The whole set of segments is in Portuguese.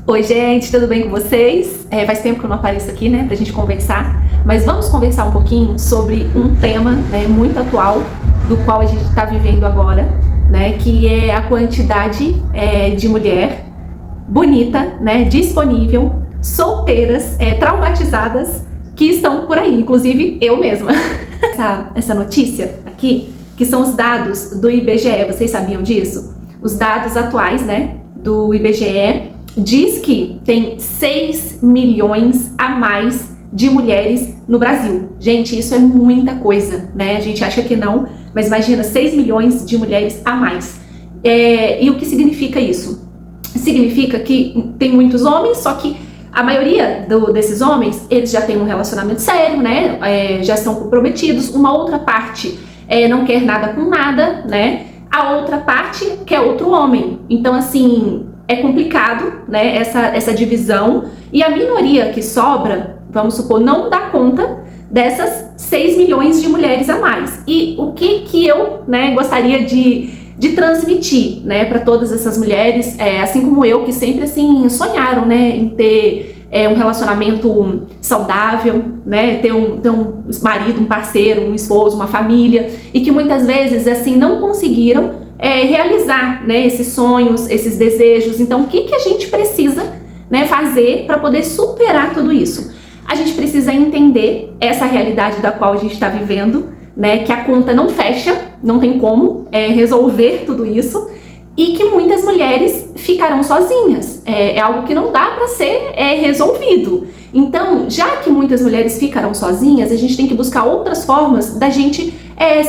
Oi gente, tudo bem com vocês? Faz tempo que eu não apareço aqui, né, pra gente conversar, mas vamos conversar um pouquinho sobre um tema, né, muito atual, do qual a gente está vivendo agora, né, que é a quantidade de mulher bonita, né, disponível, solteiras, traumatizadas, que estão por aí, inclusive eu mesma. Essa notícia aqui, que são os dados do IBGE, vocês sabiam disso? Os dados atuais, né, do IBGE, diz que tem 6 milhões a mais de mulheres no Brasil. Gente, isso é muita coisa, né? A gente acha que não, mas imagina, 6 milhões de mulheres a mais. E o que significa isso? Significa que tem muitos homens, só que a maioria desses homens, eles já têm um relacionamento sério, né? Já são comprometidos. Uma outra parte não quer nada com nada, né? A outra parte quer outro homem. Então, assim, é complicado, né, essa divisão, e a minoria que sobra, vamos supor, não dá conta dessas 6 milhões de mulheres a mais. E o que eu, né, gostaria de transmitir, né, para todas essas mulheres, assim como eu, que sempre assim sonharam, né, em ter um relacionamento saudável, né, ter um marido, um parceiro, um esposo, uma família, e que muitas vezes assim não conseguiram realizar, né, esses sonhos, esses desejos. Então, o que a gente precisa, né, fazer para poder superar tudo isso? A gente precisa entender essa realidade da qual a gente está vivendo, né, que a conta não fecha, não tem como resolver tudo isso, e que muitas mulheres ficarão sozinhas. É algo que não dá para ser resolvido. Então, já que muitas mulheres ficarão sozinhas, a gente tem que buscar outras formas da gente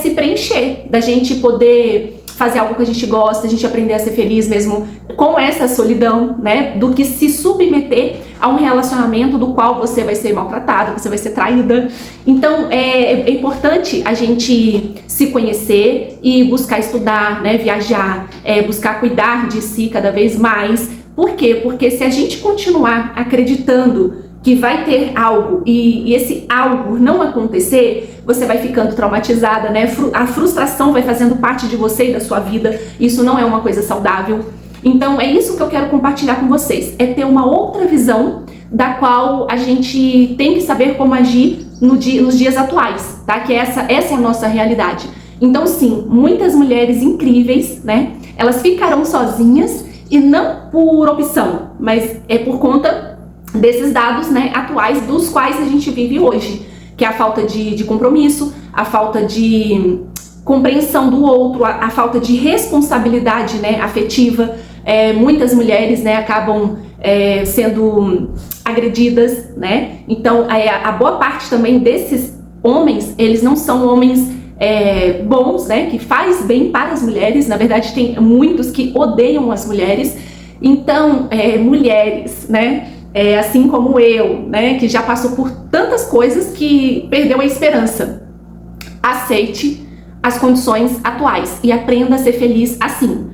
se preencher, da gente poder fazer algo que a gente gosta, a gente aprender a ser feliz mesmo com essa solidão, né, do que se submeter a um relacionamento do qual você vai ser maltratada, você vai ser traída. Então é importante a gente se conhecer e buscar estudar, né, viajar, buscar cuidar de si cada vez mais. Por quê? Porque se a gente continuar acreditando que vai ter algo e esse algo não acontecer, você vai ficando traumatizada, né? A frustração vai fazendo parte de você e da sua vida. Isso não é uma coisa saudável. Então é isso que eu quero compartilhar com vocês. É ter uma outra visão da qual a gente tem que saber como agir nos dias atuais, tá? Que essa é a nossa realidade. Então sim, muitas mulheres incríveis, né? Elas ficarão sozinhas e não por opção, mas é por conta desses dados, né, atuais dos quais a gente vive hoje, que é a falta de compromisso, a falta de compreensão do outro, a falta de responsabilidade, né, afetiva. Muitas mulheres, né, acabam sendo agredidas, né? Então a boa parte também desses homens, eles não são homens bons, né, que faz bem para as mulheres. Na verdade, tem muitos que odeiam as mulheres. Então mulheres, né, assim como eu, né, que já passou por tantas coisas, que perdeu a esperança. Aceite as condições atuais e aprenda a ser feliz assim.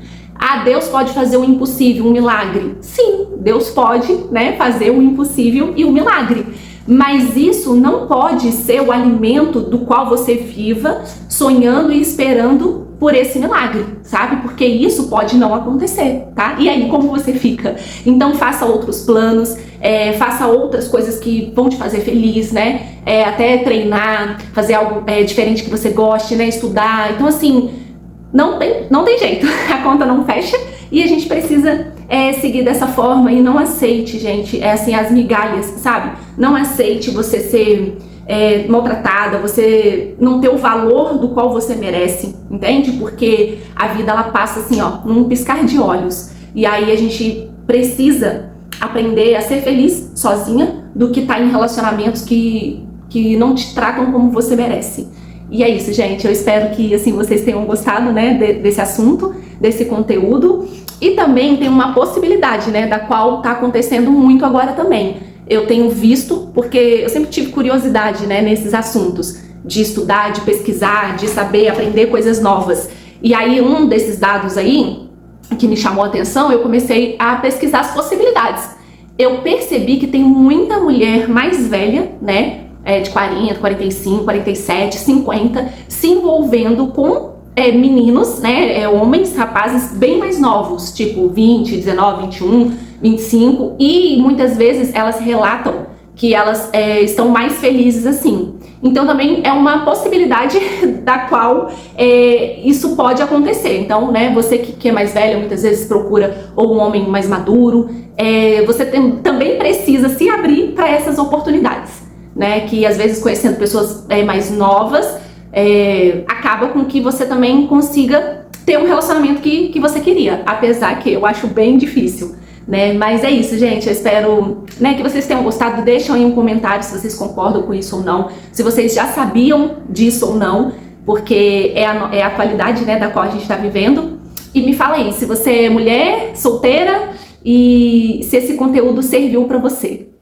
Deus pode fazer o impossível, um milagre. Sim, Deus pode, né, fazer o impossível e o milagre. Mas isso não pode ser o alimento do qual você viva sonhando e esperando por esse milagre, sabe? Porque isso pode não acontecer, tá? E aí, como você fica? Então, faça outros planos, faça outras coisas que vão te fazer feliz, né? Até treinar, fazer algo diferente que você goste, né? Estudar. Então, assim, não tem jeito. A conta não fecha e a gente precisa seguir dessa forma. E não aceite, gente, assim, as migalhas, sabe? Não aceite você ser maltratada, você não ter o valor do qual você merece, entende? Porque a vida, ela passa assim, ó, num piscar de olhos. E aí a gente precisa aprender a ser feliz sozinha do que estar em relacionamentos que não te tratam como você merece. E é isso, gente. Eu espero que assim vocês tenham gostado, né, desse assunto, desse conteúdo. E também tem uma possibilidade, né, da qual tá acontecendo muito agora também. Eu tenho visto, porque eu sempre tive curiosidade, né, nesses assuntos, de estudar, de pesquisar, de saber, aprender coisas novas. E aí um desses dados aí, que me chamou a atenção, eu comecei a pesquisar as possibilidades. Eu percebi que tem muita mulher mais velha, né, de 40, 45, 47, 50, se envolvendo com meninos, né, homens, rapazes bem mais novos, tipo 20, 19, 21, 25, e muitas vezes elas relatam que elas estão mais felizes assim. Então também é uma possibilidade da qual isso pode acontecer. Então, né, você que é mais velha, muitas vezes procura ou um homem mais maduro, você também precisa se abrir para essas oportunidades, né? Que às vezes conhecendo pessoas mais novas, acaba com que você também consiga ter um relacionamento que você queria, apesar que eu acho bem difícil, né? Mas é isso, gente. Eu espero, né, que vocês tenham gostado. Deixem aí um comentário se vocês concordam com isso ou não, se vocês já sabiam disso ou não, porque é a atualidade, né, da qual a gente está vivendo. E me fala aí se você é mulher, solteira, e se esse conteúdo serviu para você.